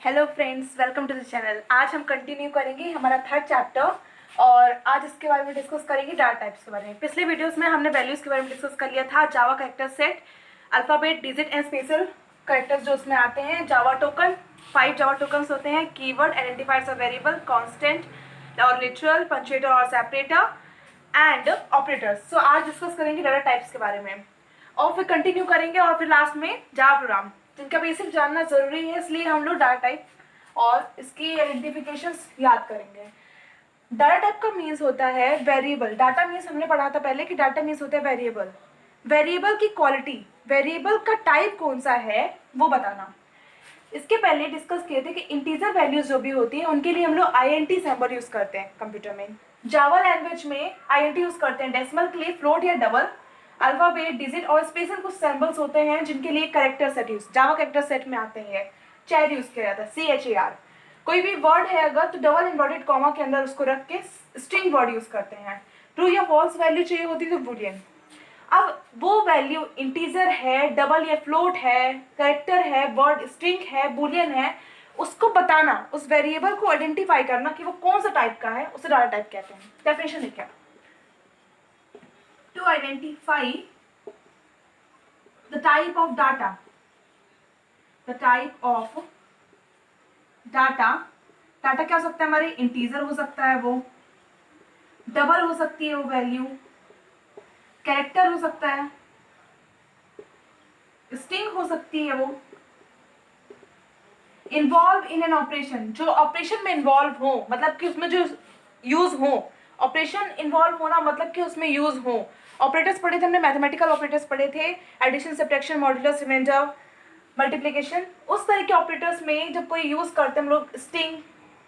Hello friends, welcome to the channel. आज हम continue करेंगे हमारा थर्ड चैप्टर और आज इसके बारे में डिस्कस करेंगे डाटा टाइप्स के बारे में। पिछले वीडियोस में हमने वैल्यूज़ के बारे में डिस्कस कर लिया था। Java character set, alphabet, digit and special characters जो उसमें आते हैं। जावा टोकन, 5 जावा टोकन्स होते हैं। Keyword, identifiers of variable, constant और लिटरल, पंचुएटर और सेपरेटर एंड ऑपरेटर्स। सो आज डिस्कस करेंगे डाटा टाइप्स के बारे में और फिर कंटिन्यू करेंगे और फिर लास्ट में जावा प्रोग्राम, जिनका बेसिक जानना ज़रूरी है, इसलिए हम लोग डाटा टाइप और इसकी आइडेंटिफिकेशंस याद करेंगे। डाटा टाइप का मीन्स होता है वेरिएबल। डाटा मीन्स हमने पढ़ा था पहले कि डाटा मीन्स होता है वेरिएबल। वेरिएबल की क्वालिटी, वेरिएबल का टाइप कौन सा है वो बताना। इसके पहले डिस्कस किए थे कि इंटीजर वैल्यूज जो भी होती है उनके लिए हम लोग INT सिंबल यूज करते हैं कंप्यूटर में। जावा लैंग्वेज में INT यूज करते हैं डेसिमल के लिए, फ्लोट या डबल, अल्फाबेट, डिजिट और स्पेशल कुछ सिंबल्स होते हैं जिनके लिए कैरेक्टर सेट यूज, जावा कैरेक्टर सेट में आते हैं। चैर यूज किया जाता है, CHAR। कोई भी वर्ड है अगर तो डबल इन्वर्टेड कॉमा के अंदर उसको रख के स्ट्रिंग वर्ड यूज करते हैं। ट्रू या फॉल्स वैल्यू चाहिए होती तो बूलियन। अब वो वैल्यू इंटीजर है, डबल या फ्लोट है, कैरेक्टर है, वर्ड स्ट्रिंग है, बूलियन है, उसको बताना, उस वेरिएबल को आइडेंटिफाई करना कि वो कौन सा टाइप का है, उसे डाटा टाइप कहते हैं। डेफिनेशन है क्या? To identify the type of data, the type of data, data क्या हो सकता है हमारे? इंटीजर हो सकता है, वो डबल हो सकती है वो वैल्यू, कैरेक्टर हो सकता है, स्ट्रिंग हो सकती है वो, इन्वॉल्व इन एन ऑपरेशन, जो ऑपरेशन में इन्वॉल्व हो, मतलब कि उसमें जो यूज हो। ऑपरेशन इन्वॉल्व होना मतलब कि उसमें यूज हो। ऑपरेटर्स पढ़े थे हमने, मैथमेटिकल ऑपरेटर्स पढ़े थे, addition, subtraction, modulus, remainder, multiplication. उस तरह के ऑपरेटर्स में जब कोई यूज करते हैं हम लोग string,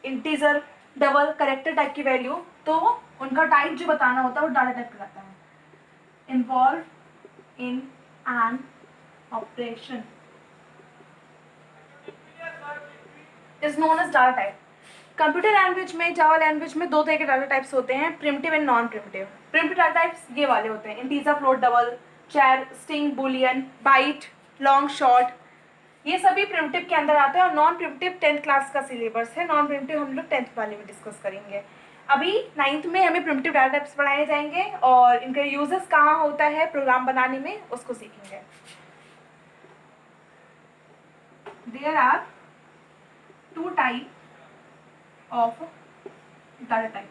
integer, double, character type की वैल्यू, तो उनका टाइप जो बताना होता है वो डाटा टाइप कहलाता है। Involve in an operation is known as data type. Computer language में, जावा लैंग्वेज में दो तरह के डाटा टाइप्स होते हैं, primitive and non primitive. Primitive data types ये वाले होते हैं: integer, float, double, char, string, boolean, byte, long, short, ये सभी प्रिमिटिव के अंदर आते हैं। और नॉन प्रिमिटिव 10th क्लास का सिलेबस है। नॉन प्रिमिटिव हम लोग 10th वाले में डिस्कस करेंगे। अभी 9th में हमें प्रिमिटिव डाटा टाइप्स पढ़ाए जाएंगे और इनका यूजेस कहाँ होता है प्रोग्राम बनाने में, उसको सीखेंगे। There are two type of data type.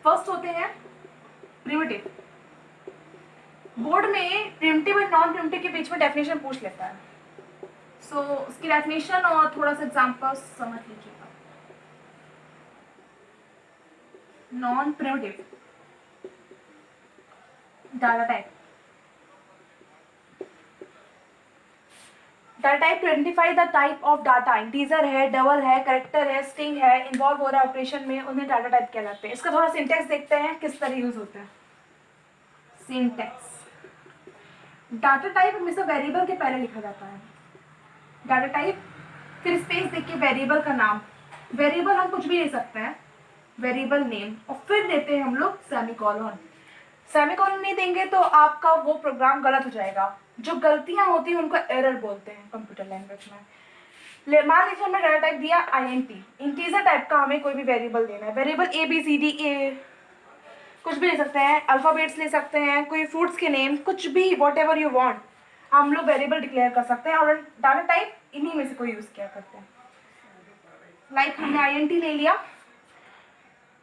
First होते हैं प्रिमिटिव। बोर्ड में प्रिमिटिव और नॉन प्रिमिटिव के बीच में डेफिनेशन पूछ लेता है, सो उसकी डेफिनेशन और थोड़ा सा एग्जांपल समझ लीजिएगा। Non primitive data type, data type two identify the type of data, integer है, डबल है, कैरेक्टर है, स्ट्रिंग है, इन्वॉल्व हो रहा है ऑपरेशन में, उन्हें डाटा टाइप कहलाते हैं। इसका थोड़ा सिंटेक्स देखते हैं किस तरह यूज होता है। सिंटेक्स, डाटा टाइप हमेशा वेरिएबल के पहले लिखा जाता है। डाटा टाइप, फिर स्पेस देख के वेरिएबल का नाम, वेरिएबल हम कुछ भी ले सकते हैं, वेरिएबल नेम, और फिर देते हैं हम लोग सेमीकोलन। सेमीकोलन नहीं देंगे तो आपका वो प्रोग्राम गलत हो जाएगा। जो गलतियां होती हैं उनको एरर बोलते हैं कंप्यूटर लैंग्वेज में। मान लीजिए हमने डाटा टाइप दिया INT, इंटीजर टाइप का हमें कोई भी वेरिएबल देना है। वेरिएबल ABCD, कुछ भी ले सकते हैं, अल्फाबेट्स ले सकते हैं, कोई फ्रूट्स के नेम, कुछ भी, वॉट एवर यू वॉन्ट, हम लोग वेरिएबल डिक्लेयर कर सकते हैं और डाटा टाइप इन्हीं में से कोई यूज किया करते हैं। लाइक हमने INT ले लिया,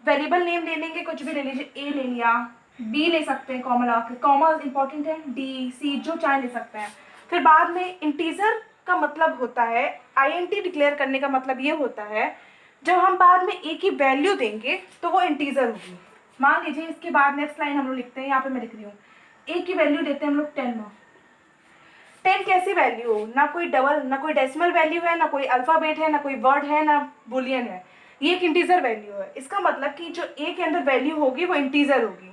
वेरिएबल नेम ले लेंगे, कुछ भी ले लीजिए, A ले लिया, B ले सकते हैं, कॉमा लगा के, कॉमा इंपॉर्टेंट है, D, C जो चाहे ले सकते हैं। फिर बाद में इंटीजर का मतलब होता है, INT डिक्लेयर करने का मतलब ये होता है जब हम बाद में A की वैल्यू देंगे तो वो इंटीजर होगी। मान लीजिए इसके बाद नेक्स्ट लाइन हम लोग लिखते हैं, यहाँ पे मैं लिख रही हूँ A की वैल्यू देते हैं हम लोग 10 में। 10 कैसी वैल्यू हो? ना कोई डबल, ना कोई डेसिमल वैल्यू है, ना कोई अल्फाबेट है, ना कोई वर्ड है, ना बुलियन है, ये एक इंटीजर वैल्यू है। इसका मतलब कि जो A के अंदर वैल्यू होगी वो इंटीजर होगी।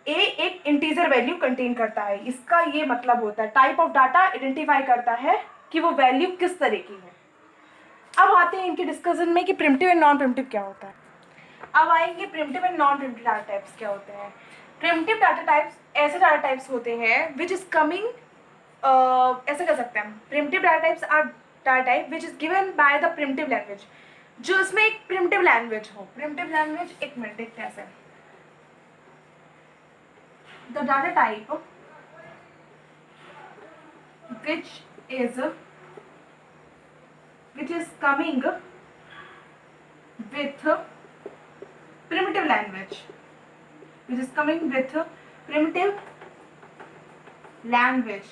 A एक इंटीजर वैल्यू कंटेन करता है, इसका ये मतलब होता है। टाइप ऑफ डाटा आइडेंटिफाई करता है कि वो वैल्यू किस तरह की है। अब आते हैं इनके डिस्कशन में कि प्रिमिटिव एंड नॉन प्रिमिटिव क्या होता है। अब आएंगे primitive and non primitive data types क्या होते हैं। प्रिमिटिव डाटा टाइप्स ऐसे डाटा टाइप्स होते हैं विच इज कमिंग, ऐसे कर सकते हैं हम, primitive data types are data type which is given by the primitive language, जो इसमें एक प्रिमिटिव लैंग्वेज हो. प्रिमिटिव लैंग्वेज, एक मिनट देखते हैं ऐसे. The data type which is coming with primitive language, which is coming with primitive language.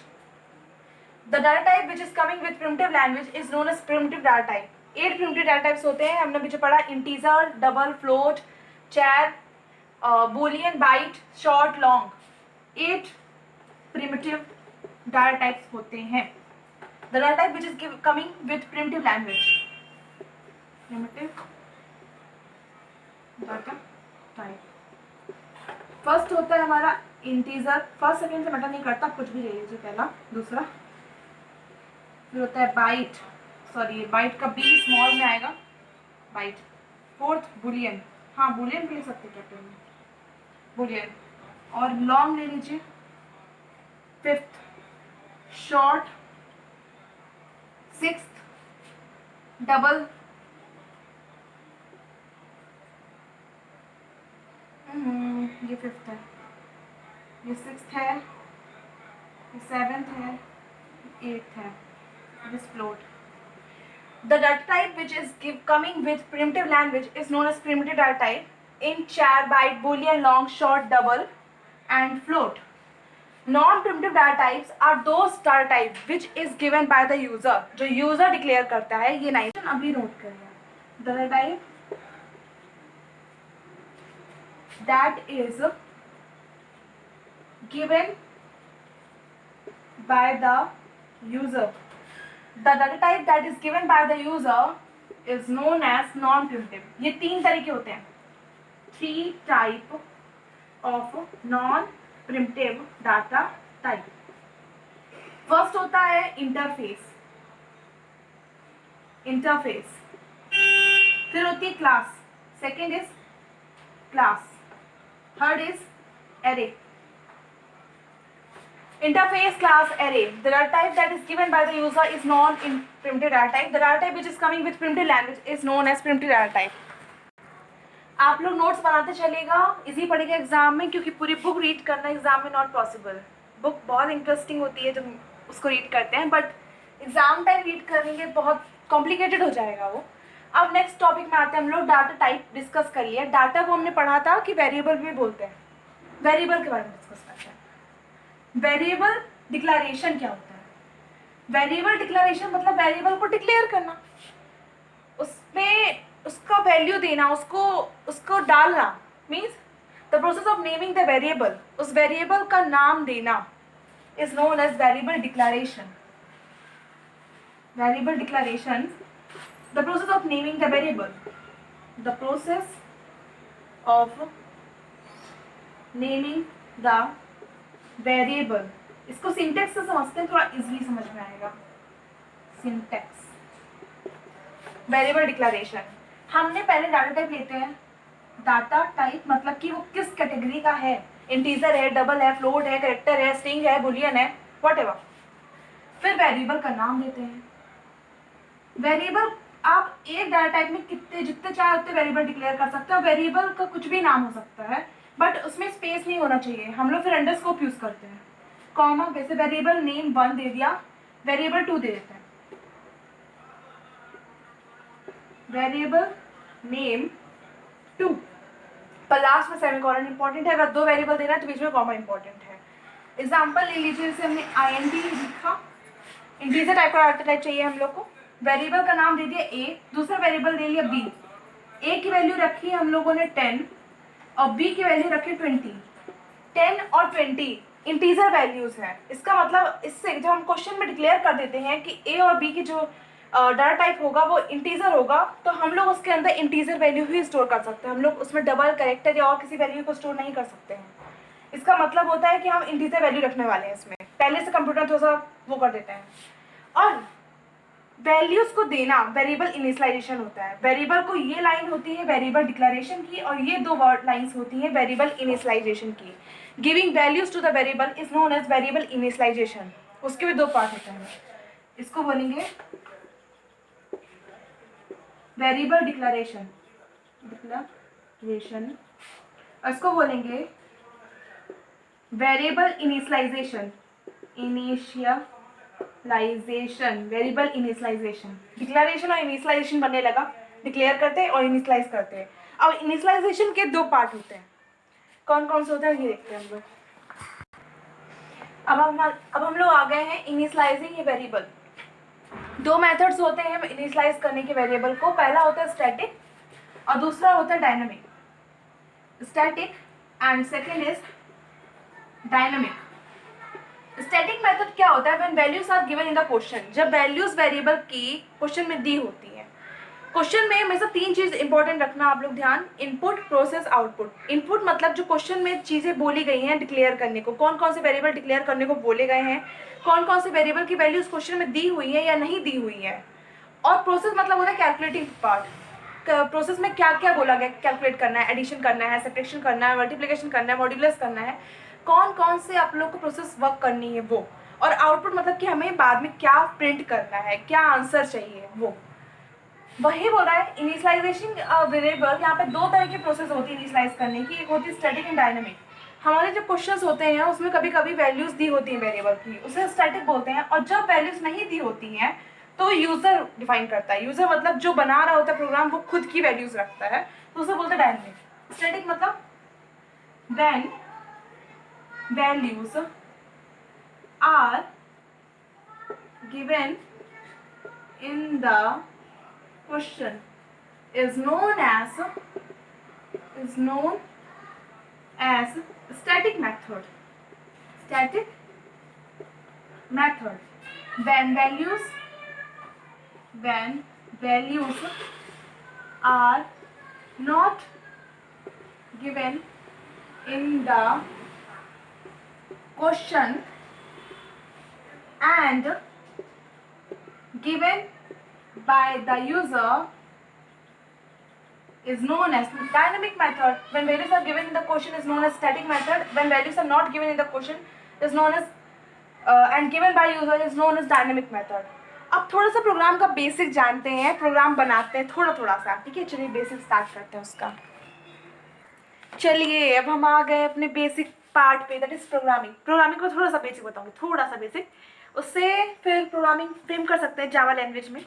The data type which is coming with primitive language is known as primitive data type. 8 primitive data types होते हैं. हमने पीछे पढ़ा integer, double, float, char, boolean, byte, short, long. 8 primitive data types होते हैं. The data type which is coming with primitive language. Primitive data type. First होता है हमारा इंटीजर. फर्स्ट सेकेंड से मैटर नहीं करता, कुछ भी ले लीजिए पहला. दूसरा फिर होता है बाइट, सॉरी बाइट का बी स्मॉल में आएगा, बाइट. फोर्थ बुलियन, हाँ बुलियन भी ले सकते कैप्टन में, बुलियन. और लॉन्ग ले लीजिए. Fifth short. Sixth double. ये फिफ्थ है, ये सिक्स्थ है, ये सेवेंथ है, एट्थ है. This float. The data type which is coming with primitive language is known as primitive data type. In char, byte, boolean, long, short, double, and float. Non-primitive data types are those data types which is given by the user. जो user declare करता है. ये 9 अभी note करिए. Data type that is given by the user. The data type that is given by the user is known as non-primitive. ये 3 तरीके होते हैं. 3 type of non-primitive data type. First होता है इंटरफेस. इंटरफेस. फिर होती है class. Second is class. Third is array. Interface, class, array. The data type that is given by the user is non-primitive data type. The data type which is coming with primitive language is known as primitive data type. आप लोग notes बनाते चलेगा, easy पड़ेगा exam में, क्योंकि पूरी book read करना exam में नॉट पॉसिबल. बुक बहुत इंटरेस्टिंग होती है जब उसको रीड करते हैं, बट एग्जाम टाइम रीड करेंगे बहुत कॉम्प्लिकेटेड हो जाएगा वो. अब नेक्स्ट टॉपिक में आते हैं हम लोग. डाटा टाइप डिस्कस कर लिया. डाटा को हमने पढ़ा था कि वेरिएबल भी बोलते हैं. वेरिएबल के बारे में डिस्कस करते हैं. वेरिएबल डिक्लेरेशन क्या होता है? वेरिएबल डिक्लेरेशन मतलब वेरिएबल को डिक्लेयर करना, उसमें उसका वैल्यू देना, उसको डालना. Means the process of naming the variable. उस वेरिएबल का नाम देना is known as variable declaration. Variable declaration, the process of naming the variable. The process of naming the variable. इसको सिंटेक्स से समझते हैं, थोड़ा इजीली समझ में आएगा. सिंटेक्स. Variable declaration. हमने पहले डाटा टाइप लेते हैं. डाटा टाइप मतलब कि वो किस कैटेगरी का है. इंटीजर है, डबल है, फ्लोट है, कैरेक्टर है, स्ट्रिंग है, बुलियन है, व्हाटएवर. फिर वेरिएबल का नाम देते हैं. वेरिएबल आप एक डाटा टाइप में जितने चाहे उतने वेरिएबल डिक्लेयर कर सकते हो. वेरिएबल का कुछ भी नाम हो सकता है, बट उसमें स्पेस नहीं होना चाहिए. हम लोग फिर अंडरस्कोप यूज करते हैं. कॉमा, जैसे वेरिएबल नेम 1 दे दिया, वेरिएबल 2 दे देते हैं. वेरिएबल नेम 2 पर लास्ट में सेमीकोलन इंपॉर्टेंट है. अगर 2 वेरिएबल देना है तो बीच में कॉमा इंपॉर्टेंट है. एग्जाम्पल ले लीजिए, जैसे हमने INT लिखा. इंटीजर टाइप का डाटा टाइप चाहिए हम लोग को. वेरिएबल का नाम दे दिया A, दूसरा वेरिएबल दे लिया B. A की वैल्यू रखी हम लोगों ने 10 और B की वैल्यू रखी 20. 10 और 20 इंटीजर वैल्यूज हैं. इसका मतलब इससे जब हम क्वेश्चन में डिक्लेयर कर देते हैं कि A और B की जो डाटा टाइप होगा वो इंटीजर होगा, तो हम लोग उसके अंदर इंटीजर वैल्यू ही स्टोर कर सकते हैं. हम लोग उसमें डबल, कैरेक्टर या और किसी वैल्यू को स्टोर नहीं कर सकते हैं. इसका मतलब होता है कि हम इंटीजर वैल्यू रखने वाले हैं इसमें. पहले से कंप्यूटर थोड़ा सा वो कर देते हैं. और वैल्यूज को देना वेरिएबल इनिशियलाइजेशन होता है. वेरिएबल को ये लाइन होती है वेरिएबल डिक्लेरेशन की, और ये 2 वर्ड लाइंस होती हैं वेरिएबल इनिशियलाइजेशन की. Giving values to the variable is known as variable initialization. उसके भी 2 पार्ट होते हैं. इसको बोलेंगे वेरिएबल डिक्लेरेशन, डिक्लेरेशन, इसको बोलेंगे variable initialization, initialization, variable initialization. Declaration और इनिशियलाइजेशन बनने लगा, डिक्लेयर करते हैं और इनिशियलाइज करते हैं। अब इनिशियलाइजेशन के दो पार्ट होते हैं, कौन कौन से होते हैं ये देखते हैं हम लोग। अब हम लोग आ गए हैं इनिशियलाइजिंग ए वेरिएबल। दो मेथड्स होते हैं इनिशियलाइज करने के वेरिएबल को, पहला होता है स्टैटिक और दूसरा होता है dynamic. Static and second is dynamic. Static method क्या होता है, when values are given in the question, जब वैल्यूज वेरिएबल की क्वेश्चन में दी होती है। क्वेश्चन में हमेशा तीन चीज इंपॉर्टेंट रखना आप लोग ध्यान, इनपुट, प्रोसेस, आउटपुट। इनपुट मतलब जो क्वेश्चन में चीजें बोली गई हैं डिक्लेयर करने को, कौन कौन से वेरिएबल डिक्लेयर करने को बोले गए हैं, कौन कौन से वेरिएबल की वैल्यूज क्वेश्चन में दी हुई है या नहीं दी हुई है। और प्रोसेस मतलब होता है कैलकुलेटिंग पार्ट, प्रोसेस में क्या क्या बोला गया, कैलकुलेट करना है, एडिशन करना है, सब्ट्रैक्शन करना है, मल्टीप्लिकेशन करना है, मॉड्यूलस करना है, कौन कौन से आप लोग को प्रोसेस वर्क करनी है वो। और आउटपुट मतलब कि हमें बाद में क्या प्रिंट करना है, क्या आंसर चाहिए वो। वही बोल रहा है इनिशियलाइजेशन वेरिएबल। यहाँ पे दो तरह की प्रोसेस होती है इनिशियलाइज करने की, एक होती है स्टैटिक एंड डायनामिक। हमारे जो क्वेश्चंस होते हैं उसमें कभी कभी वैल्यूज दी होती हैं वेरिएबल की, उसे स्टैटिक बोलते हैं। और जब वैल्यूज नहीं दी होती हैं तो यूजर डिफाइन करता है। यूजर मतलब जो बना रहा होता है प्रोग्राम, वो खुद की वैल्यूज रखता है, तो उसे बोलते हैं डायनामिक। स्टैटिक मतलब when values are given in the question is known as static method. Static method. When values are not given in the question and given by the user is known as dynamic method. When values are given in the question is known as static method. When values are not given in the question is known as and given by user is known as dynamic method. अब थोड़ा सा programme का basic जानते हैं, programme बनाते हैं थोड़ा थोड़ा सा, ठीक है। चलिए बेसिक स्टार्ट करते हैं उसका। चलिए अब हम आ गए अपने बेसिक पार्ट पे, दैट इज प्रोग्रामिंग। प्रोग्रामिंग को थोड़ा सा बेसिक बताऊंगी, थोड़ा सा बेसिक, उससे फिर प्रोग्रामिंग फ्रेम कर सकते हैं जावा लैंग्वेज में।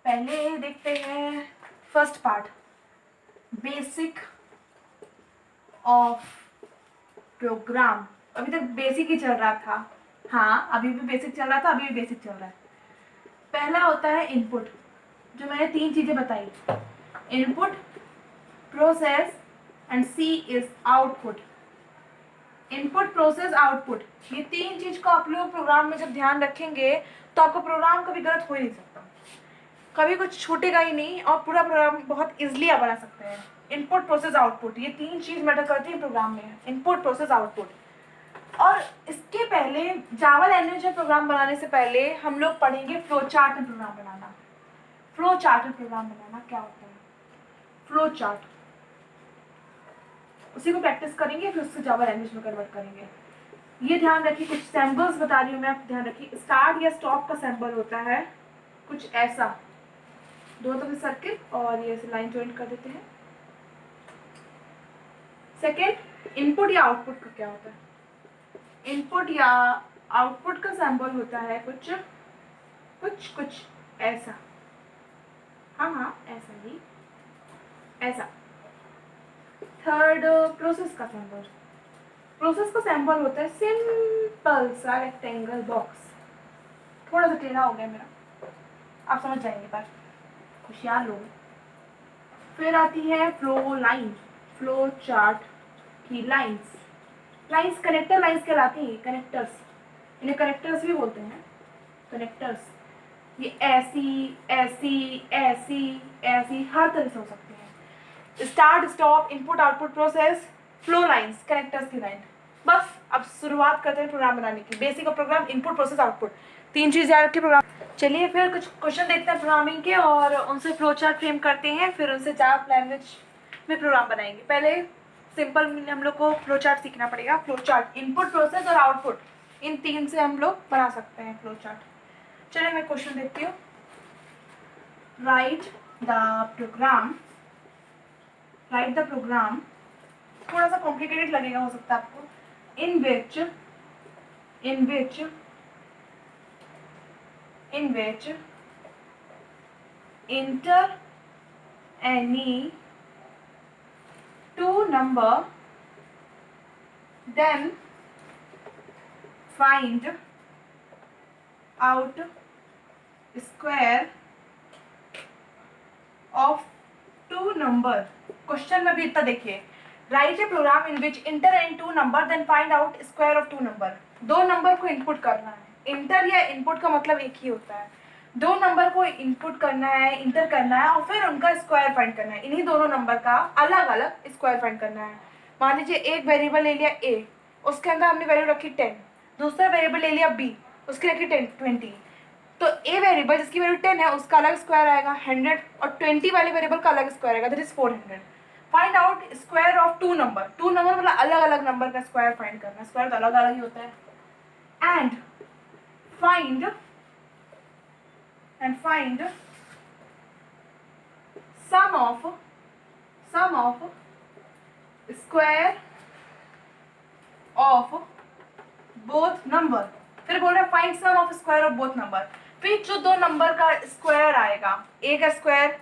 पहले देखते हैं first part, basic of program. अभी तक बेसिक ही चल रहा था, हाँ अभी भी बेसिक चल रहा था, अभी भी बेसिक चल रहा है। पहला होता है इनपुट, जो मैंने तीन चीजें बताई, input, process and C is output. Input, process, output, ये तीन चीज को आप लोग प्रोग्राम में जब ध्यान रखेंगे तो आपका प्रोग्राम कभी गलत हो ही नहीं सकता, कभी कुछ छूटेगा ही नहीं और पूरा प्रोग्राम बहुत इजीली आप बना सकते हैं। इनपुट, प्रोसेस, आउटपुट, ये तीन चीज मैटर करती है प्रोग्राम में, इनपुट, प्रोसेस, आउटपुट। और इसके पहले जावा लैंग्वेज में प्रोग्राम बनाने से पहले हम लोग पढ़ेंगे फ्लो चार्ट में प्रोग्राम बनाना। फ्लो चार्ट में प्रोग्राम बनाना क्या होता है, फ्लो चार्ट, उसी को प्रैक्टिस करेंगे, फिर उसको जावा लैंग्वेज में कन्वर्ट करेंगे। ये ध्यान रखिए, कुछ सैम्बल्स बता रही हूँ मैं, आप ध्यान रखिए। स्टार्ट या स्टॉप का सैम्बल होता है कुछ ऐसा, दोनों तरफ सर्किल और ये ऐसे लाइन ज्वाइन कर देते हैं। सेकेंड, इनपुट या आउटपुट का क्या होता है, इनपुट या आउटपुट का सैम्बल होता है कुछ कुछ कुछ ऐसा, हाँ ऐसा ही, ऐसा। थर्ड, प्रोसेस का सैम्बल, प्रोसेस का सैम्बल होता है सिंपल सा रेक्टेंगल बॉक्स। थोड़ा सा टेढ़ा हो गया मेरा, आप समझ जाएंगे, पर होशियार लोग। फिर आती है फ्लो लाइन, फ्लो चार्ट की लाइंस। लाइंस कनेक्टर लाइंस कहलाती हैं, कनेक्टर्स, इन्हें कनेक्टर्स भी बोलते हैं, कनेक्टर्स। ये ऐसी ऐसी ऐसी ऐसी हर तरह से हो सकते हैं। Start, stop, input, output, process, flow lines, connectors की लाइन। बस अब शुरुआत करते हैं प्रोग्राम बनाने की। Basic of program, input, process, output, तीन चीज़ याद रखिए प्रोग्राम। चलिए फिर कुछ क्वेश्चन देखते हैं प्रोग्रामिंग के और उनसे फ्लो चार्ट फ्रेम करते हैं, फिर उनसे जावा लैंग्वेज में प्रोग्राम बनाएंगे। पहले सिंपल हम लोग को फ्लो चार्ट सीखना पड़ेगा। फ्लो चार्ट, इनपुट, प्रोसेस और आउटपुट, इन तीन से हम लोग बना सकते हैं फ्लो चार्ट। चलिए मैं क्वेश्चन देखती हूँ। Write the program, write the program, थोड़ा सा कॉम्प्लिकेटेड लगेगा हो सकता है आपको, in which enter any two number, then find out square of two number. Question में भी इतना देखिए, write a program in which enter and two number then find out square of two number. दो नंबर को input करना है. Inter या input का मतलब एक ही होता है. दो नंबर को इनपुट करना है, इंटर करना है और फिर उनका स्क्वायर फाइंड करना है. इन्हीं दोनों नंबर का अलग अलग स्क्वायर फाइंड करना है. मान लीजिए एक वेरिएबल ले लिया a, उसके अंदर हमने वैल्यू रखी 10. दूसरा वेरिएबल ले लिया b, उसकी रखी 20. तो a वेरिएबल जिसकी वैल्यू 10 है उसका अलग स्क्वायर आएगा 100 और 20 वाले वेरिएबल का अलग स्क्वायर आएगा, that is 400. Find out square of two number. Two number मतलब अलग अलग नंबर का स्क्वायर फाइंड करना. स्क्वायर तो अलग अलग ही होता है. And find sum of square of both number. फिर बोल रहे हैं find sum of square of both number. फिर जो दो नंबर का स्क्वायर आएगा, a का स्क्वायर,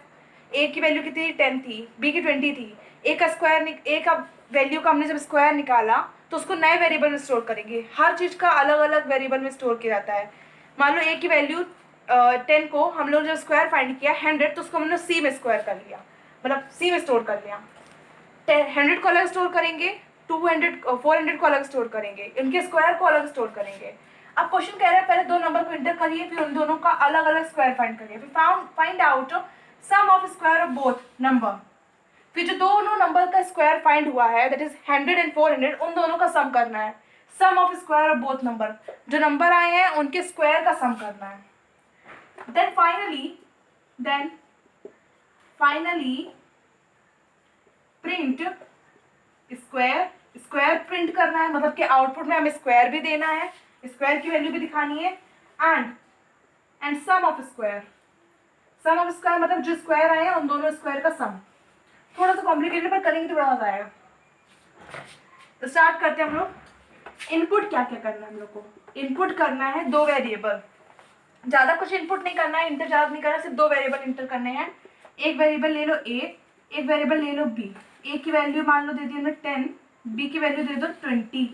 a की वैल्यू कितनी 10 थी, b की 20 थी. a का स्क्वायर, a का वैल्यू का हमने जब स्क्वायर निकाला तो उसको नए वेरिएबल में स्टोर करेंगे. हर चीज़ का अलग अलग वेरिएबल में स्टोर किया जाता है. मान लो a की वैल्यू 10 को हम लोग जब स्क्वायर फाइंड किया 100, तो उसको हमने c में स्क्वायर कर लिया, मतलब c में स्टोर कर लिया. 100 को अलग स्टोर करेंगे, 200 400 को अलग स्टोर करेंगे, इनके स्क्वायर को अलग स्टोर करेंगे. अब क्वेश्चन कह रहा है पहले दो नंबर को इंटर करिए, फिर उन दोनों का अलग अलग स्क्वायर फाइंड करिए. फिर find out sum of square of both number. फिर जो दोनों नंबर का स्क्वायर फाइंड हुआ है दैट इज 100 एंड 400, उन दोनों का सम करना है. Sum of square of both number, जो नंबर आए हैं उनके स्क्वायर का सम करना है. then finally print square print करना है, मतलब कि आउटपुट में हमें स्क्वायर भी देना है, स्क्वायर की वैल्यू भी दिखानी है. एंड सम ऑफ स्क्वायर मतलब जो स्क्वायर आए हैं उन दोनों स्क्वायर का सम. थोड़ा सा कॉम्प्लिकेटेड पर करेंगे तो बड़ा मजा आएगा. तो स्टार्ट करते हैं हम लोग. इनपुट क्या क्या करना है हम लोग को. इनपुट करना है दो वेरिएबल, ज़्यादा कुछ इनपुट नहीं करना है, इंटर ज़्यादा नहीं करना, सिर्फ दो वेरिएबल इंटर करने हैं. एक वेरिएबल ले लो a, एक वेरिएबल ले लो b. a की वैल्यू मान लो दे दी हमने 10, b की वैल्यू दे दो 20,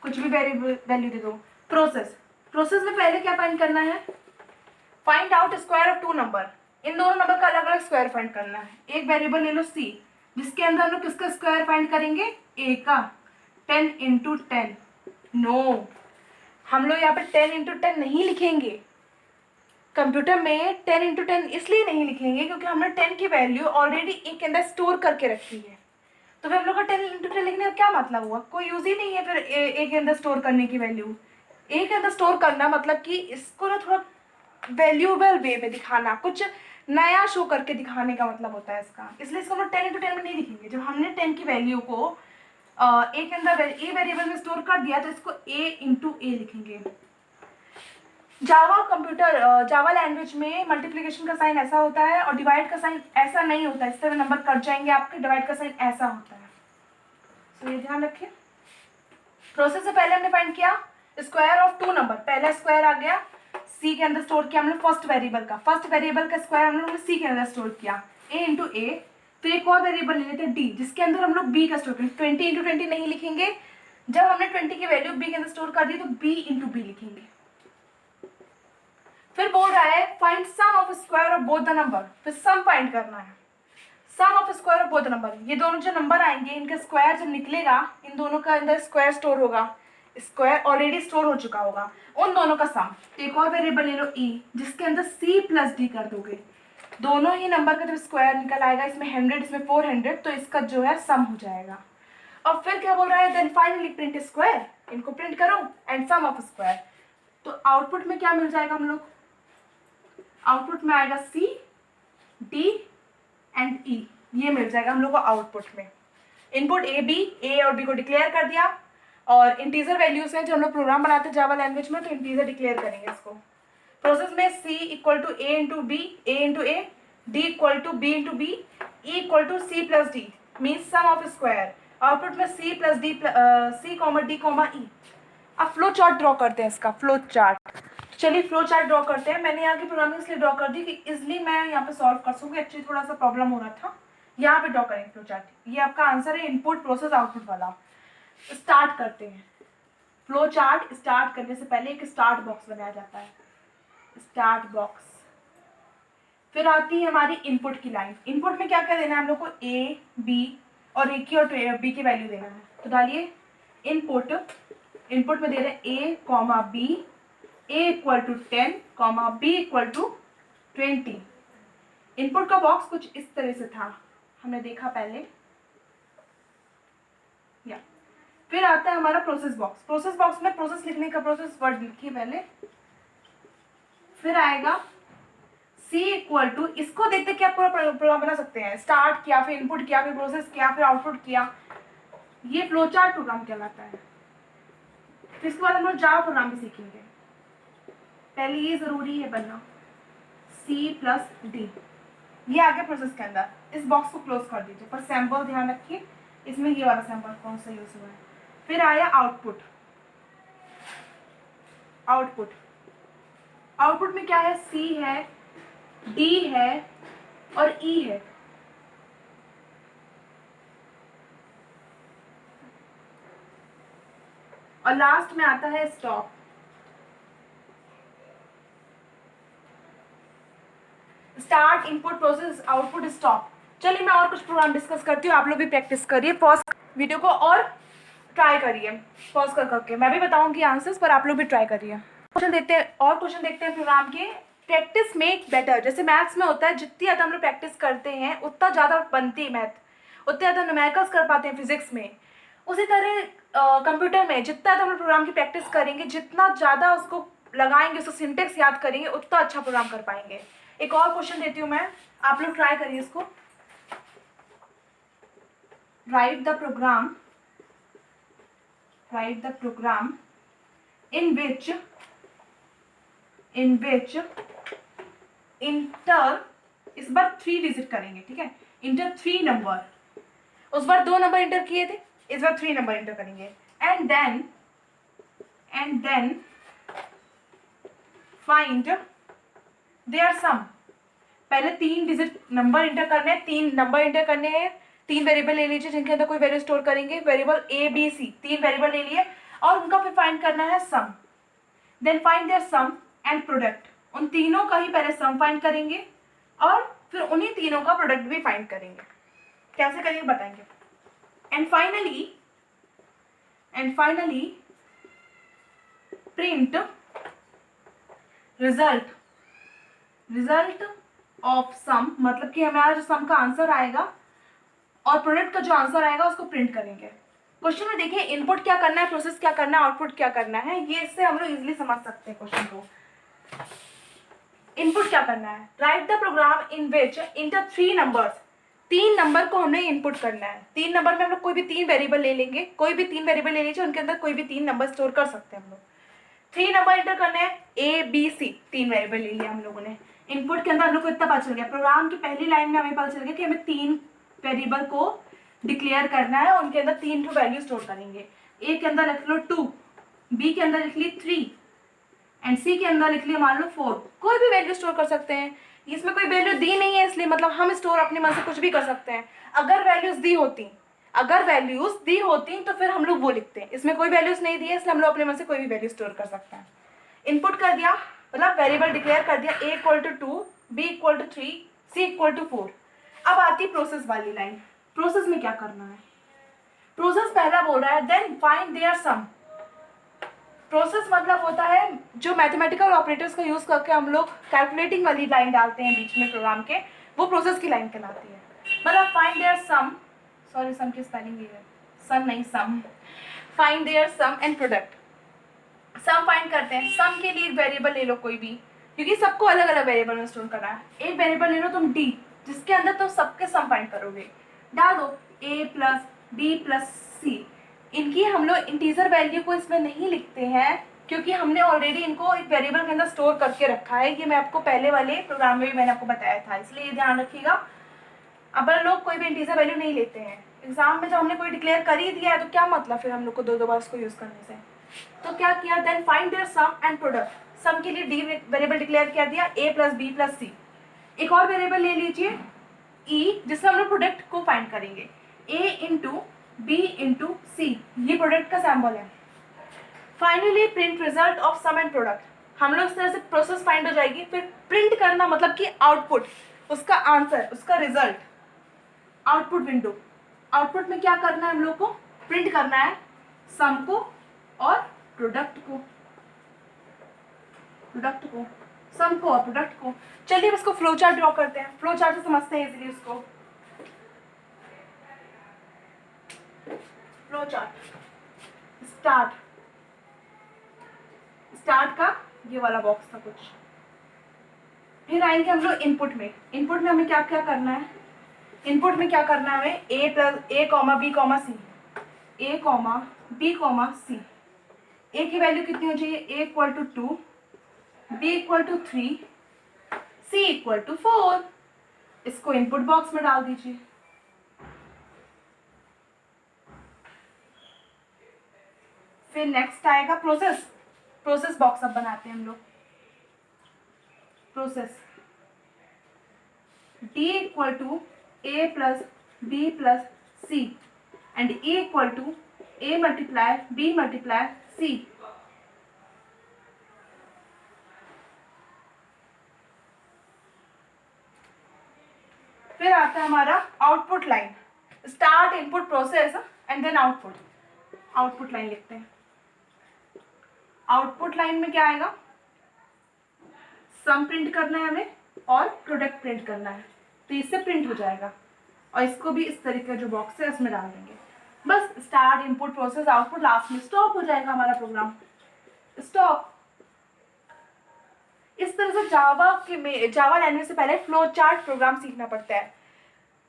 कुछ भी वैल्यू दे दो. प्रोसेस में पहले क्या फाइंड करना है, find out square of two number. इन दोनों नंबर का अलग अलग स्क्वायर फाइंड करना है. एक वेरिएबल ले लो c, जिसके अंदर हम लोग किसका स्क्वायर फाइंड करेंगे, a का. 10 इंटू 10, नो, हम लोग यहाँ पे 10 इंटू 10 नहीं लिखेंगे. कंप्यूटर में 10 इंटू 10 इसलिए नहीं लिखेंगे क्योंकि हमने 10 की वैल्यू ऑलरेडी ए के अंदर स्टोर करके रखी है. तो फिर हम लोग का 10 इंटू 10 लिखने का क्या मतलब हुआ, कोई यूज ही नहीं है. फिर ए के अंदर स्टोर करने की वैल्यू, ए के अंदर स्टोर करना मतलब कि इसको ना थोड़ा वैल्यूएबल वे में दिखाना, कुछ नया शो करके दिखाने का मतलब होता है इसका. इसलिए इसको हम लोग 10 इंटू 10 में नहीं लिखेंगे. जब हमने 10 की वैल्यू को ए के अंदर ए वेरिएबल में स्टोर कर दिया तो इसको ए इंटू ए लिखेंगे. जावा लैंग्वेज में मल्टीप्लिकेशन का साइन ऐसा होता है और डिवाइड का साइन ऐसा नहीं होता है. इस तरह नंबर कट जाएंगे आपके. डिवाइड का साइन ऐसा होता है, तो ये ध्यान रखिए. प्रोसेस से पहले हमने फाइंड किया स्क्वायर ऑफ टू नंबर. पहला स्क्वायर आ गया सी के अंदर स्टोर किया हमने फर्स्ट वेरिएबल का स्क्वायर हम लोग ने सी के अंदर स्टोर किया, ए इंटू ए. फिर एक और वेरिएबल ले लेते हैं डी, जिसके अंदर हम लोग बी का स्टोर करेंगे. 20 इंटू 20 नहीं लिखेंगे. जब हमने 20 की वैल्यू बी के अंदर स्टोर कर दी तो बी इंटू बी लिखेंगे. फिर बोल रहा है find sum of square of both the number. फिर सम फाइंड करना है, sum of square of both the number. ये दोनों जो नंबर आएंगे इनका स्क्वायर जब निकलेगा, इन दोनों का अंदर स्क्वायर स्टोर होगा, स्क्वायर ऑलरेडी स्टोर हो चुका होगा, उन दोनों का सम. एक और वेरिएबल ले लो e, जिसके अंदर c प्लस डी कर दोगे. दोनों ही नंबर का जब स्क्वायर निकल आएगा, इसमें 100 इसमें 400, तो इसका जो है सम हो जाएगा. और फिर क्या बोल रहा है, देन फाइनली प्रिंट स्क्वायर. इनको प्रिंट करो एंड सम ऑफ स्क्वायर. तो आउटपुट में क्या मिल जाएगा हम लोग, आउटपुट में आएगा C, D एंड E. ये मिल जाएगा हम लोग को आउटपुट में. इनपुट A और B को डिक्लेयर कर दिया. और इंटीजर वैल्यूज हैं जो हम लोग प्रोग्राम बनाते हैं जावा लैंग्वेज में, तो इंटीजर डिक्लेयर करेंगे इसको. प्रोसेस में C equal to A into B, A into A, D equal to B into B, E equal to C plus D, means sum of square. Output में C plus D, C comma D comma E. अब flow chart draw करते हैं इसका, flow chart. चलिए flow chart draw करते हैं। मैंने यहाँ की प्रोग्रामिंग इसलिए ड्रॉ कर दी कि इजिली मैं यहाँ पे सॉल्व कर सकूँ। एक्चुअली थोड़ा सा प्रॉब्लम हो रहा था। यहाँ पे ड्रॉ करेंगे फ्लो चार्ट। ये आपका आंसर है, इनपुट प्रोसेस आउटपुट वाला। स्टार्ट करते हैं। फ्लो चार्ट स्टार्ट करने से पहले एक स्टार्ट बॉक्स बनाया जाता है, स्टार्ट बॉक्स। फिर आती है हमारी इनपुट की लाइन। इनपुट में क्या क्या देना है हम लोग को, ए बी और ए की और बी की वैल्यू देना है। तो डालिए इनपुट, इनपुट में दे रहे हैं A comma B, A equal to 10 comma B equal to 20। Input का बॉक्स कुछ इस तरह से था, हमने देखा पहले। या फिर आता है हमारा प्रोसेस बॉक्स। प्रोसेस बॉक्स में प्रोसेस लिखने का प्रोसेस वर्ड लिखिए पहले। फिर आएगा C इक्वल टू, इसको देखते क्या पूरा प्रोग्राम बना सकते हैं। स्टार्ट किया, फिर इनपुट किया, फिर प्रोसेस किया, फिर आउटपुट किया। ये फ्लो चार्ट प्रोग्राम कहलाता है। फिर इसके बाद हम लोग जावा प्रोग्राम भी सीखेंगे। पहले ये जरूरी है बनना, C प्लस डी। ये आगे प्रोसेस के अंदर। इस बॉक्स को क्लोज कर दीजिए, पर सैंपल ध्यान रखिए इसमें ये वाला सैंपल कौन सा यूज हुआ है। फिर आया आउटपुट। आउटपुट, आउटपुट में क्या है, C है, D है और E है। और लास्ट में आता है stop. Start, input, process, output, stop. चलिए मैं और कुछ प्रोग्राम डिस्कस करती हूँ, आप लोग भी प्रैक्टिस करिए। पॉज वीडियो को और ट्राई करिए, पॉज कर करके। मैं भी बताऊंगी आंसर्स, पर आप लोग भी ट्राई करिए। क्वेश्चन देखते हैं, और क्वेश्चन देखते हैं प्रोग्राम के। Practice make better. जैसे मैथ्स में होता है, जितनी ज़्यादा हम लोग प्रैक्टिस करते हैं उतना ज़्यादा बनती है मैथ, उतने ज़्यादा न्यूमेरिकल्स कर पाते हैं फिजिक्स में। उसी तरह कंप्यूटर में जितना ज़्यादा हम लोग प्रोग्राम की प्रैक्टिस करेंगे, जितना ज़्यादा उसको लगाएंगे, उसको सिंटेक्स याद करेंगे, उतना अच्छा प्रोग्राम कर पाएंगे। एक और क्वेश्चन देती हूँ मैं, आप लोग ट्राई करिए इसको। Write the program, write the program in which enter, इस बार 3 डिजिट करेंगे, ठीक है। इंटर 3 नंबर, उस बार 2 नंबर इंटर किए थे, इस बार 3 नंबर इंटर करेंगे। एंड देन फाइंड देयर सम। पहले 3 डिजिट नंबर इंटर करने हैं, 3 नंबर इंटर करने हैं। 3 वेरिएबल ले लीजिए जिनके अंदर कोई वैल्यू स्टोर करेंगे। Variable A B C, 3 variable ले लिए और उनका फिर फाइंड करना है sum. Then find their sum and product. उन तीनों का ही पहले सम फाइंड करेंगे और फिर उन्हीं तीनों का प्रोडक्ट भी फाइंड करेंगे। कैसे करेंगे बताएंगे। And finally print result of sum, मतलब कि हमारा जो सम का आंसर आएगा और प्रोडक्ट का जो आंसर आएगा उसको प्रिंट करेंगे। क्वेश्चन में देखिए इनपुट क्या करना है, प्रोसेस क्या करना है, आउटपुट क्या करना है। ये इससे हम लोग इजीली समझ सकते हैं क्वेश्चन को। इनपुट क्या करना है, write the program in which enter 3 numbers. 3 number को हमने इनपुट करना है। 3 नंबर में हम लोग कोई भी 3 वेरिएबल ले लेंगे, कोई भी 3 वेरिएबल ले लीजिए, उनके अंदर कोई भी 3 नंबर स्टोर कर सकते हैं हम लोग। 3 नंबर इंटर करने हैं, ए बी सी, 3 वेरिएबल ले लिया हम लोगों ने। इनपुट के अंदर हम लोग को इतना पता चल गया, प्रोग्राम की पहली लाइन में हमें पता चल गया कि हमें 3 वेरिएबल को डिक्लेयर करना है, उनके अंदर 3 वैल्यू स्टोर करेंगे। ए के अंदर लिख लो 2, बी के अंदर लिख ली 3 एंड सी के अंदर लिख ली मान लो 4। कोई भी वैल्यू स्टोर कर सकते हैं, इसमें कोई वैल्यू दी नहीं है इसलिए मतलब हम स्टोर अपने मन से कुछ भी कर सकते हैं। अगर वैल्यूज दी होती तो फिर हम लोग वो लिखते हैं। इसमें कोई वैल्यूज नहीं दी है इसलिए हम लोग अपने मन से कोई भी वैल्यू स्टोर कर सकते हैं। इनपुट कर दिया मतलब वेरिएबल डिक्लेयर कर दिया, A equal to 2, B equal to 3, C equal to 4। अब आती प्रोसेस वाली लाइन। प्रोसेस में क्या करना है, प्रोसेस पहला बोल रहा है then find their sum. Process मतलब होता है जो मैथमेटिकल ऑपरेटर्स का यूज करके हम लोग कैलकुलेटिंग वाली लाइन डालते हैं बीच में प्रोग्राम के, वो प्रोसेस की लाइन कहलाती है। मतलब find their sum, sorry sum की स्पेलिंग ये है, सम नहीं sum. Find their sum and product. Sum find करते हैं, सम के लिए एक वेरिएबल ले लो कोई भी, क्योंकि सबको अलग अलग वेरिएबल में स्टोर करना है। एक वेरिएबल ले लो तुम डी, जिसके अंदर तुम सबके सम फाइंड करोगे। डाल दो a प्लस बी प्लस सी। इनकी हम लोग इंटीजर वैल्यू को इसमें नहीं लिखते हैं क्योंकि हमने ऑलरेडी इनको एक वेरिएबल के अंदर स्टोर करके रखा है। ये मैं आपको पहले वाले प्रोग्राम में भी मैंने आपको बताया था, इसलिए ये ध्यान रखिएगा। अब लोग कोई भी इंटीजर वैल्यू नहीं लेते हैं एग्जाम में, जब हमने कोई डिक्लेयर कर ही दिया है तो क्या मतलब फिर हम लोग को दो बार उसको यूज करने से। तो क्या किया, then find their sum and product. Sum के लिए डी वेरिएबल डिक्लेयर कर दिया, a plus B plus C. एक और वेरिएबल ले लीजिए e, जिससे हम लोग प्रोडक्ट को फाइंड करेंगे, a into B into C, ये प्रोडक्ट का सैम्बल है। Finally print result of sum and product. हम लोग इस तरह से प्रोसेस फाइंड हो जाएगी। फिर प्रिंट करना मतलब कि आउटपुट, उसका आंसर, उसका रिजल्ट, आउटपुट विंडो। आउटपुट में क्या करना है हम लोग को, प्रिंट करना है सम को और प्रोडक्ट को, सम को और प्रोडक्ट को। चलिए अब इसको फ्लो चार्ट ड्रॉ करते हैं। फ्लो चार्ट से समझते हैं इजीली उसको। फ्लो चार्ट, स्टार्ट का ये वाला बॉक्स था कुछ। फिर आएंगे हम लोग इनपुट में। इनपुट में हमें क्या क्या करना है, इनपुट में क्या करना है हमें, a comma b comma C, a comma b comma C. a की वैल्यू कितनी हो चाहिए, a equal to 2, b equal to 3, c equal to 4। इसको इनपुट बॉक्स में डाल दीजिए। फिर नेक्स्ट आएगा प्रोसेस बॉक्स अब बनाते हैं हम लोग। Process d equal to a plus B plus C and e equal to a multiply b multiply c। फिर आता है हमारा output line, start input process and then output line लिखते हैं। आउटपुट लाइन में क्या आएगा, सम प्रिंट करना है हमें और प्रोडक्ट प्रिंट करना है, तो इससे प्रिंट हो जाएगा। और इसको भी इस तरीके का जो बॉक्स है उसमें डाल देंगे। बस start input process output, last में स्टॉप हो जाएगा हमारा प्रोग्राम। स्टॉप। इस तरह से जावा लैंग्वेज से पहले फ्लो चार्ट प्रोग्राम सीखना पड़ता है।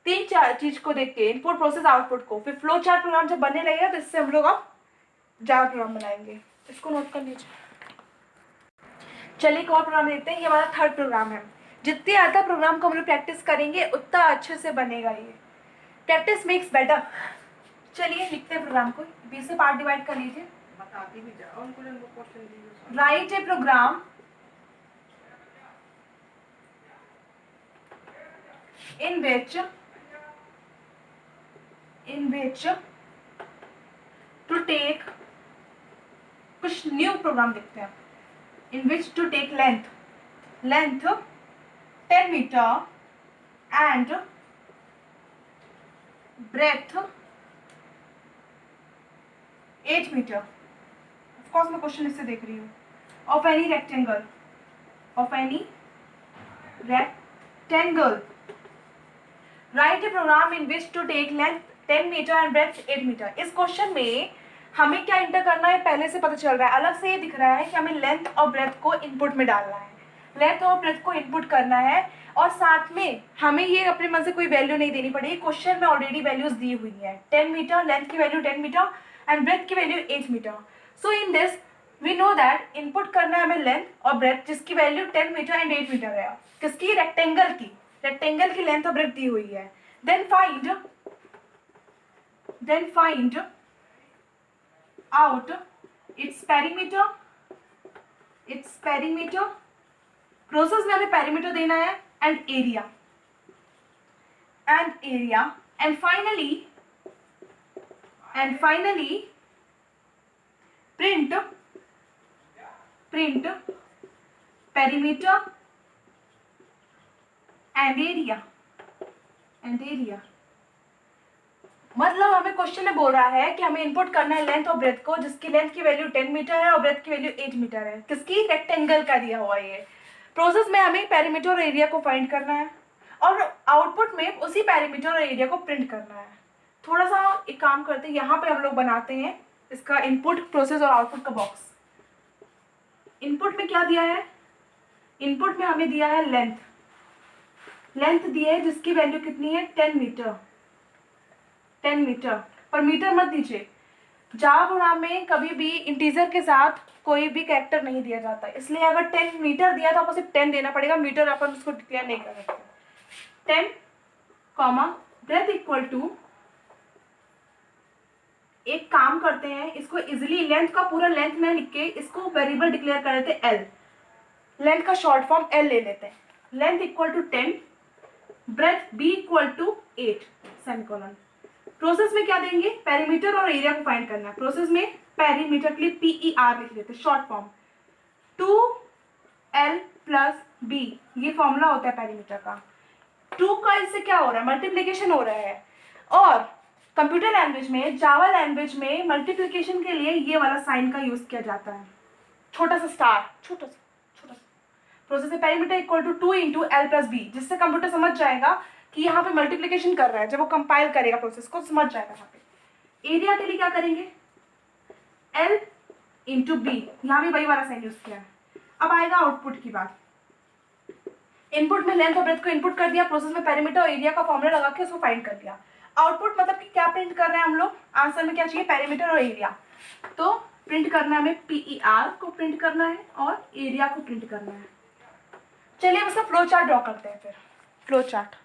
3-4 चीज को देख के, इनपुट प्रोसेस आउटपुट को, फिर फ्लो चार्ट प्रोग्राम जब बनने लगेगा तो इससे हम लोग अब जावा प्रोग्राम बनाएंगे। इसको नोट कर लीजिए। चलिए एक और प्रोग्राम देखते हैं। ये हमारा थर्ड प्रोग्राम है। जितने ज़्यादा प्रोग्राम को हम लोग प्रैक्टिस करेंगे उतना अच्छे से बनेगा ये। Practice makes better. चलिए लिखते हैं प्रोग्राम को। 20 से पार्ट डिवाइड कर लीजिए। बताती भी जाओ उनको, जो क्वेश्चन दिए। Write a program in which to take, कुछ न्यू प्रोग्राम देखते हैं। in which to take length 10 meter and breadth 8 meter। of course मैं क्वेश्चन इससे देख रही हूँ। of any rectangle write a program in which to take length 10 metre and breadth 8 metre. इस question में हमें क्या इंटर करना है पहले से पता चल रहा है। अलग से ये दिख रहा है कि हमें लेंथ और ब्रेथ को इनपुट में डालना है, लेंथ और ब्रेथ को इनपुट करना है। और साथ में हमें ये अपने मन से कोई वैल्यू नहीं देनी पड़ेगी। क्वेश्चन में ऑलरेडी वैल्यूज दी हुई है। 10 मीटर, लेंथ की वैल्यू 10 मीटर एंड ब्रेथ की value 8 metre. So in this we know that input करना है हमें लेंथ और ब्रेथ, जिसकी वैल्यू 10 मीटर एंड 8 मीटर है। किसकी, रेक्टेंगल की लेंथ और ब्रेथ दी हुई है। Then find out its perimeter। Process में हमें पेरीमीटर देना है and area and finally print perimeter and area. मतलब हमें क्वेश्चन में बोल रहा है कि हमें इनपुट करना है लेंथ और ब्रेथ को, जिसकी लेंथ की वैल्यू 10 मीटर है और ब्रेथ की वैल्यू 8 मीटर है। किसकी, रेक्टेंगल का दिया हुआ ये। प्रोसेस में हमें पेरीमीटर और एरिया को फाइंड करना है और आउटपुट में उसी पेरीमीटर और एरिया को प्रिंट करना है। थोड़ा सा एक काम करते हैं, यहाँ पे हम लोग बनाते हैं इसका इनपुट, प्रोसेस और आउटपुट का बॉक्स। इनपुट में क्या दिया है, इनपुट में हमें दिया है लेंथ दी है जिसकी वैल्यू कितनी है 10 मीटर। पर मीटर मत दीजिए, जावा प्रोग्राम में कभी भी इंटीजर के साथ कोई भी कैरेक्टर नहीं दिया जाता, इसलिए अगर 10 मीटर दिया तो आपको सिर्फ 10 देना पड़ेगा, मीटर अपन उसको डिक्लेयर नहीं कर सकते। 10 कॉमा ब्रेथ इक्वल टू, एक काम करते हैं इसको इजिली लेंथ का पूरा लेंथ में लिख के इसको वेरिएबल डिक्लेयर कर देते हैं एल, लेंथ का शॉर्ट फॉर्म एल ले लेते हैं। Length equal to 10, breadth B equal to 8 semicolon. Process में क्या देंगे, पेरीमीटर और एरिया को फाइंड करना है। प्रोसेस में पेरीमीटर के लिए PER लिख लेते हैं short form, 2L plus B, ये फॉर्मूला होता है पेरीमीटर का। 2 का इससे क्या हो रहा है, मल्टीप्लीकेशन हो रहा है। और कंप्यूटर लैंग्वेज में, जावा लैंग्वेज में मल्टीप्लीकेशन के लिए ये वाला साइन का यूज किया जाता है, छोटा सा स्टार, छोटा सा। प्रोसेस में perimeter equal to 2 into L plus B, जिससे कंप्यूटर समझ जाएगा कि यहाँ पे मल्टीप्लीकेशन कर रहा है। जब वो कंपाइल करेगा प्रोसेस को समझ जाएगा यहाँ पे। एरिया के लिए क्या करेंगे, एल इंटू बी, यहाँ भी वही वाला साइन यूज किया है। अब आएगा आउटपुट की बात। इनपुट में लेंथ और ब्रेथ को इनपुट कर दिया, प्रोसेस में पेरीमीटर और एरिया का फॉर्मूला लगा के उसको फाइंड कर दिया। आउटपुट मतलब कि क्या प्रिंट कर रहे हैं हम लोग, आंसर में क्या चाहिए, पेरीमीटर और एरिया। तो प्रिंट करना है हमें, PER को प्रिंट करना है और एरिया को प्रिंट करना है। चलिए अब इसका फ्लो चार्ट ड्रॉ करते हैं। फिर फ्लो चार्ट,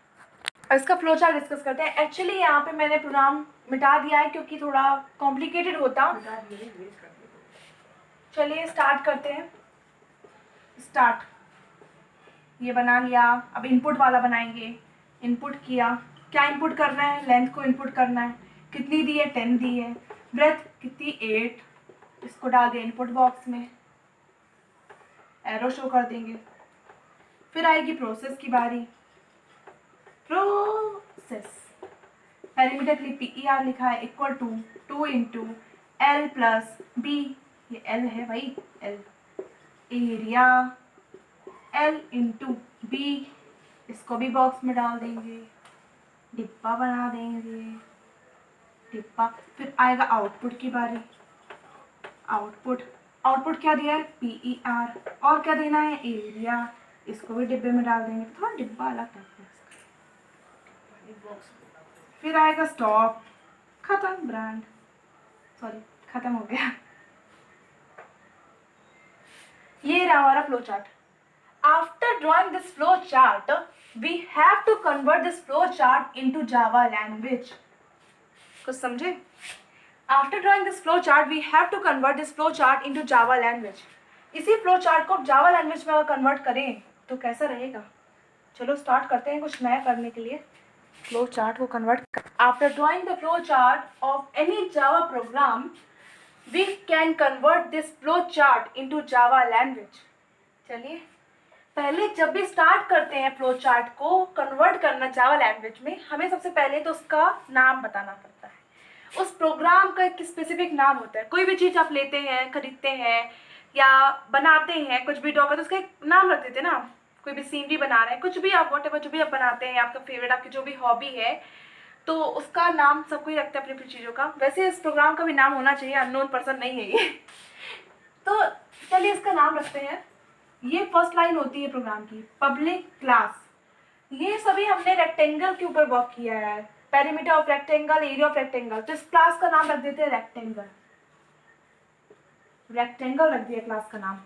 इसका फ्लो चार्ट डिस्कस करते हैं। एक्चुअली यहाँ पे मैंने प्रोग्राम मिटा दिया है क्योंकि थोड़ा कॉम्प्लिकेटेड होता। चलिए स्टार्ट करते हैं। स्टार्ट, ये बना लिया। अब इनपुट वाला बनाएंगे। इनपुट किया, क्या इनपुट करना है, लेंथ को इनपुट करना है। कितनी दी है, 10 दी है। ब्रेथ कितनी, 8, इसको डाल दिया इनपुट बॉक्स में, एरो शो कर देंगे। फिर आएगी प्रोसेस की बारी। प्रोसेस, पेरीमीटर के लिए PER लिखा है equal to 2 into L plus B, ये एल है भाई, L. Area L into B, इसको भी बॉक्स में डाल देंगे, डिब्बा बना देंगे, डिब्बा। फिर आएगा आउटपुट की बारी। आउटपुट, आउटपुट क्या दिया है, PER, और क्या देना है, एरिया, इसको भी डिब्बे में डाल देंगे। थोड़ा डिब्बा अलग टाइप का इसका। फिर आएगा स्टॉप, खत्म, ब्रांड, सॉरी खत्म हो गया। ये रहा हमारा flow chart. After drawing this flow chart we have to convert this flow chart into Java language. कुछ समझे? After drawing this flow chart we have to convert this flow chart into Java language. इसी flow chart को Java language में अगर convert करें तो कैसा रहेगा। चलो स्टार्ट करते हैं कुछ नया करने के लिए। फ्लो चार्ट को कन्वर्ट कर, after drawing the flow chart of any Java program we can convert this flow chart into Java language. चलिए पहले जब भी स्टार्ट करते हैं फ्लो चार्ट को कन्वर्ट करना जावा लैंग्वेज में, हमें सबसे पहले तो उसका नाम बताना पड़ता है। उस प्रोग्राम का एक स्पेसिफिक नाम होता है। कोई भी चीज़ आप लेते हैं, खरीदते हैं या बनाते हैं, कुछ भी ड्रॉ करते हैं, उसका एक नाम रख देते हैं ना। कोई भी सीनरी बना रहे हैं, कुछ भी आप वॉटेवर जो भी आप बनाते हैं, आपका फेवरेट, आपकी जो भी हॉबी है, तो उसका नाम सबको ही रखते हैं अपनी अपनी चीज़ों का। वैसे इस प्रोग्राम का भी नाम होना चाहिए, अननोन पर्सन नहीं है ये। तो चलिए इसका नाम रखते हैं। ये फर्स्ट लाइन होती है प्रोग्राम की, पब्लिक क्लास। ये सभी हमने रेक्टेंगल के ऊपर वर्क किया है, perimeter of rectangle, area of rectangle. तो इस क्लास का नाम रख देते हैं रेक्टेंगल। रेक्टेंगल रख दिया क्लास का नाम।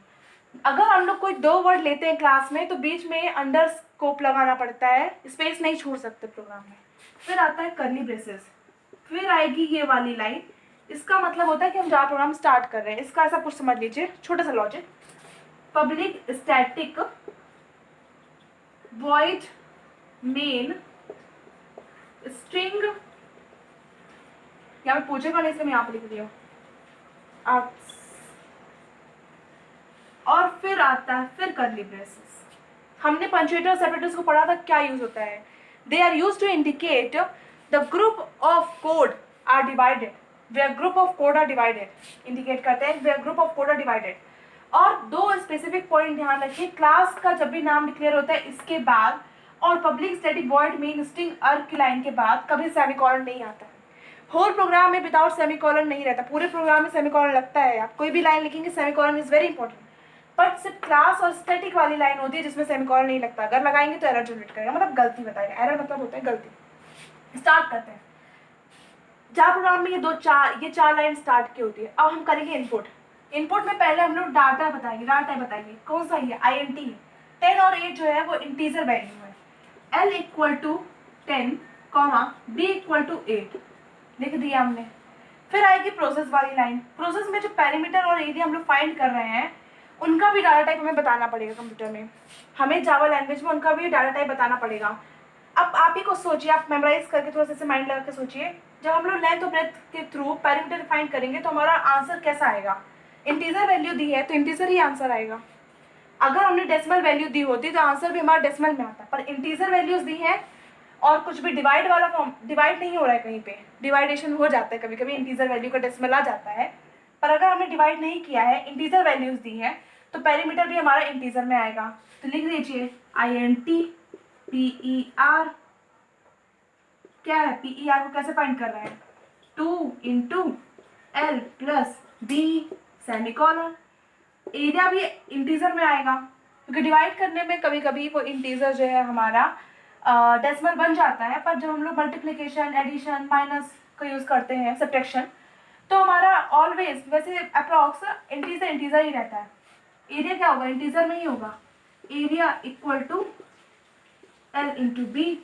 अगर हम लोग कोई 2 वर्ड लेते हैं क्लास में तो बीच में अंडर स्कोप लगाना पड़ता है, स्पेस नहीं छोड़ सकते प्रोग्राम में। फिर आता है कर्ली ब्रेसेस, फिर आएगी ये वाली लाइन। इसका मतलब होता है कि हम जावा प्रोग्राम स्टार्ट कर रहे हैं। इसका ऐसा कुछ समझ लीजिए, छोटा सा logic. Public static void main string, यहाँ पे पूछेगा नहीं इसलिए मैं यहाँ पे लिख दिया। और फिर आता है फिर कर्ली ब्रेसेस। हमने पंक्चुएटर सेपरेटर्स को पढ़ा था, क्या यूज होता है। They are use to indicate the group of code are divided, where group of code are divided, indicate करते हैं where group of code are divided. और 2 स्पेसिफिक पॉइंट ध्यान रखिए, क्लास का जब भी नाम डिक्लेयर होता है इसके बाद और public static void main string अर्ग की लाइन के बाद कभी सेमीकोलन नहीं आता है। होल प्रोग्राम में विदाउट सेमीकोलन नहीं रहता, पूरे प्रोग्राम में सेमीकोलन लगता है। आप कोई भी लाइन लिखेंगे semicolon is very important, but सिर्फ क्लास और स्टैटिक वाली लाइन होती है जिसमें सेमीकोलन नहीं लगता। अगर लगाएंगे तो एरर जनरेट करेगा, मतलब गलती बताएगा। एरर मतलब होता है गलती। स्टार्ट करते हैं। जावा प्रोग्राम में ये चार लाइन स्टार्ट की होती है। अब हम करेंगे इनपुट। इनपुट में पहले हम लोग डाटा बताइए कौन सा ये INT है। 10 और 8 जो है वो इंटीजर वैल्यू है। L equal to 10 B equal to 8 लिख दिया हमने। फिर आएगी प्रोसेस वाली लाइन। प्रोसेस में जो पैरामीटर और एरिया हम लोग फाइंड कर रहे हैं उनका भी डाटा टाइप हमें बताना पड़ेगा कंप्यूटर में। हमें जावा लैंग्वेज में उनका भी डाटा टाइप बताना पड़ेगा। अब आप ही को सोचिए, आप मेमोराइज करके थोड़ा सा माइंड लगा के सोचिए, जब हम लोग लेंथ और ब्रेथ के थ्रू पैरामीटर फाइंड करेंगे तो हमारा आंसर कैसा आएगा। इंटीजर वैल्यू दी है तो इंटीजर ही आंसर आएगा। अगर हमने डेसिमल वैल्यू दी होती तो आंसर भी हमारा डेसिमल में आता, पर इंटीजर वैल्यूज दी है और कुछ भी डिवाइड वाला फॉर्म डिवाइड नहीं हो रहा है, कहीं पे डिवाइडेशन हो जाता है, कभी कभी इंटीजर वैल्यू का डेसिमल आ जाता है। पर अगर हमने डिवाइड नहीं किया है, इंटीजर वैल्यूज दी है, तो पैरामीटर भी हमारा इंटीजर में आएगा। तो लिख दीजिए INT PER। क्या है PER को कैसे फाइंड कर रहे हैं, 2 into L plus B semicolon. Area भी इंटीजर में आएगा क्योंकि डिवाइड करने में कभी कभी वो इंटीजर जो है हमारा डेसिमल बन जाता है, पर जब हम लोग मल्टीप्लिकेशन, एडिशन, माइनस का यूज़ करते हैं, सब्ट्रैक्शन, तो हमारा ऑलवेज वैसे अप्रॉक्स इंटीजर ही रहता है। एरिया क्या होगा, इंटीजर में ही होगा। Area equal to L into B।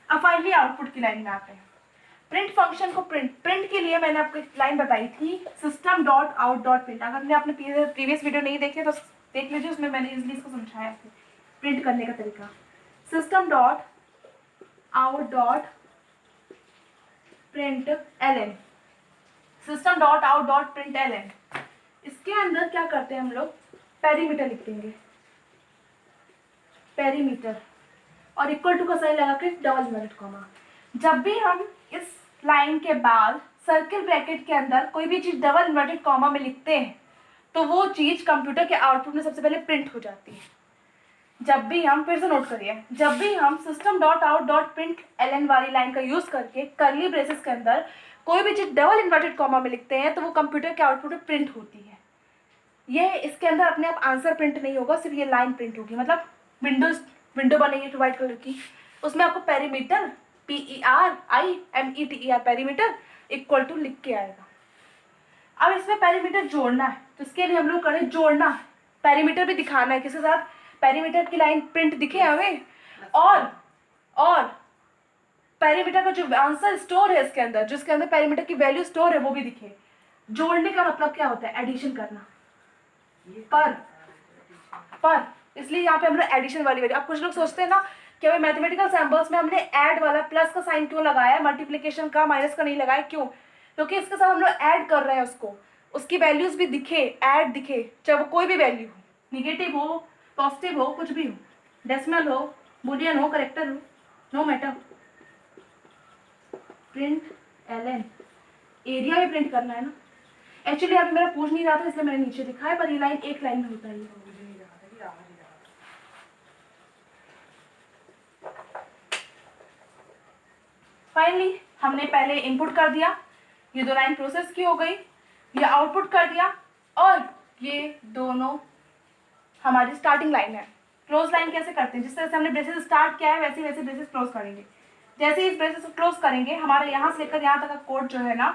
अब फाइनली आउटपुट की लाइन में आते हैं। प्रिंट फंक्शन को प्रिंट के लिए मैंने आपको एक लाइन बताई थी, system dot out dot print. अगर आपने प्रीवियस वीडियो नहीं देखे तो देख लीजिए, उसमें मैंने इजली इसको समझाया है प्रिंट करने का तरीका। System dot out dot print ln, system dot out dot print ln। इसके अंदर क्या करते हैं हम लोग, पेरीमीटर लिख देंगे, पेरीमीटर, और इक्वल टू का साइन लगा के डबल इन्वर्टेड कॉमा। जब भी हम इस लाइन के बाद सर्किल ब्रैकेट के अंदर कोई भी चीज़ डबल इन्वर्टेड कॉमा में लिखते हैं तो वो चीज़ कंप्यूटर के आउटपुट में सबसे पहले प्रिंट हो जाती है। जब भी हम, फिर से नोट करिए, जब भी हम system dot out dot print ln वाली लाइन का यूज़ करके कर्ली ब्रेसेस के अंदर कोई भी चीज़ डबल इन्वर्टेड कॉमा में लिखते हैं तो वो कंप्यूटर के आउटपुट में प्रिंट होती है। ये इसके अंदर अपने आप आंसर प्रिंट नहीं होगा, सिर्फ ये लाइन प्रिंट होगी। मतलब विंडो बनेगी व्हाइट कलर की, उसमें आपको perimeter PERIMETER perimeter equal to लिख के आएगा। अब इसमें पेरीमीटर जोड़ना है तो इसके लिए हम लोग करें जोड़ना, पेरीमीटर भी दिखाना है किसके साथ, पेरीमीटर की लाइन प्रिंट दिखे हमें, और पेरीमीटर का जो आंसर स्टोर है इसके अंदर, जिसके अंदर पेरीमीटर की वैल्यू स्टोर है वो भी दिखे। जोड़ने का मतलब क्या होता है, एडिशन करना। पर इसलिए यहाँ पे हम लोग एडिशन वाली वैल्यू, अब कुछ लोग सोचते हैं ना कि भाई मैथमेटिकल सिंबल्स में हमने ऐड वाला प्लस का साइन क्यों लगाया, मल्टीप्लिकेशन का माइनस का नहीं लगाया, क्यों, क्योंकि इसके साथ हम लोग ऐड कर रहे हैं उसको, उसकी वैल्यूज भी दिखे, ऐड दिखे, चाहे वो कोई भी वैल्यू हो, निगेटिव हो, पॉजिटिव हो, कुछ भी हो, डेसिमल हो, बूलियन हो, करेक्टर हो, no matter. Print ln, area भी प्रिंट करना है ना। एक्चुअली अभी मेरा पूछ नहीं रहा था इसलिए मैंने नीचे लिखा है, पर ये लाइन एक लाइन में होता है। फाइनली हमने पहले इनपुट कर दिया, ये दो लाइन प्रोसेस की हो गई, ये आउटपुट कर दिया, और ये दोनों हमारी स्टार्टिंग लाइन है। क्लोज लाइन कैसे करते हैं, जिस तरह से हमने ब्रेसेस स्टार्ट किया है वैसे वैसे ब्रेसेस क्लोज करेंगे। जैसे ही इस ब्रेसेस को क्लोज करेंगे हमारे यहाँ से लेकर यहाँ तक का कोड जो है ना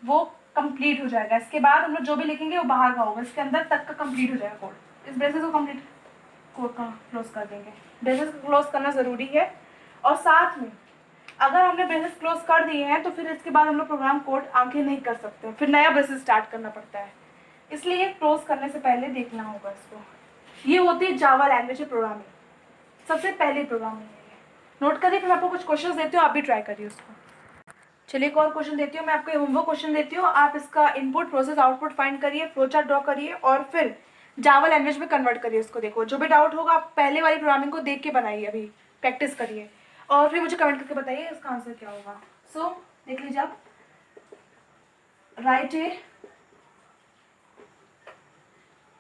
वो कंप्लीट हो जाएगा। इसके बाद हम लोग जो भी लिखेंगे वो बाहर का होगा, इसके अंदर तक का कंप्लीट हो जाएगा कोड। इस ब्रेसेस को कंप्लीट कोड का क्लोज कर देंगे। ब्रेसेस को क्लोज करना ज़रूरी है, और साथ में अगर हमने ब्रेसेस क्लोज कर दिए हैं तो फिर इसके बाद हम लोग प्रोग्राम कोड आगे नहीं कर सकते, फिर नया ब्रेसेस स्टार्ट करना पड़ता है, इसलिए क्लोज करने से पहले देखना होगा इसको। ये होती है जावा लैंग्वेज प्रोग्रामिंग, सबसे पहले प्रोग्रामिंग है। नोट करिए, फिर मैं आपको कुछ क्वेश्चन देती हूँ, आप भी ट्राई करिए उसको। चलिए एक और क्वेश्चन देती हूँ, मैं आपको होमवर्क क्वेश्चन देती हूँ, आप इसका इनपुट प्रोसेस आउटपुट फाइंड करिए, फ्लो चार्ट ड्रॉ करिए, और फिर जावा लैंग्वेज में कन्वर्ट करिए उसको। देखो जो भी डाउट होगा आप पहले वाली प्रोग्रामिंग को देख के बनाइए, अभी प्रैक्टिस करिए, और फिर मुझे कमेंट करके बताइए इसका आंसर क्या होगा। सो देख लीजिए आप, write a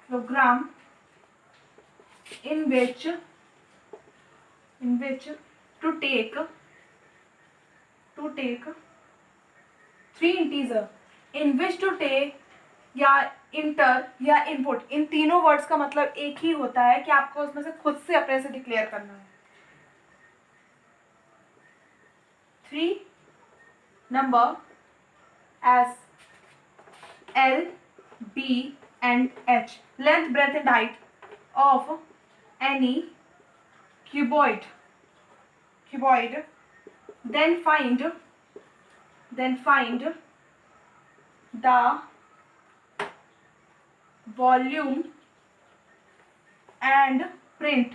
program in which to take three integer, in which to take या इंटर या इनपुट, इन तीनों वर्ड्स का मतलब एक ही होता है कि आपको उसमें से खुद से अपने से डिक्लेयर करना है। 3 number as L, B and H, length, breadth and height of any cuboid, then find the volume and print.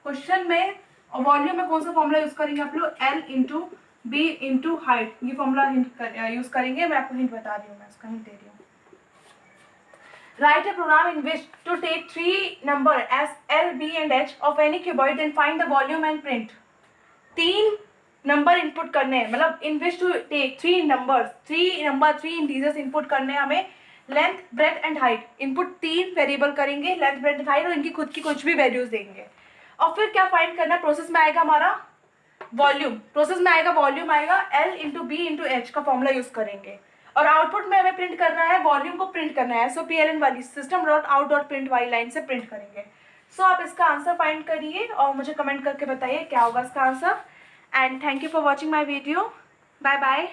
Question में वॉल्यूम में कौन सा फॉर्मूला यूज करेंगे आप लोग, L into B into height, ये फॉर्मूला यूज करेंगे. मैं आपको हिंट बता रही हूँ, मैं इसका हिंट दे रही हूँ. Write a program in which to take three number as L, B and H of any cuboid, then find the volume and print. 3 number input करने हैं, मतलब in which to take 3 number 3 integers input करने हैं हमें. Length, breadth and height, input 3 variable करेंगे, length, breadth and height, और इनकी खुद की कुछ भी वैल्यूज देंगे. और फिर क्या फाइंड करना है, प्रोसेस में आएगा हमारा वॉल्यूम, वॉल्यूम आएगा L into B into H का फॉर्मूला यूज करेंगे. और आउटपुट में हमें प्रिंट करना है, वॉल्यूम को प्रिंट करना है. सो PLN वाली system dot out dot print वाली लाइन से प्रिंट करेंगे. सो आप इसका आंसर फाइंड करिए और मुझे कमेंट करके बताइए क्या होगा इसका answer. And thank you for watching my video. Bye bye.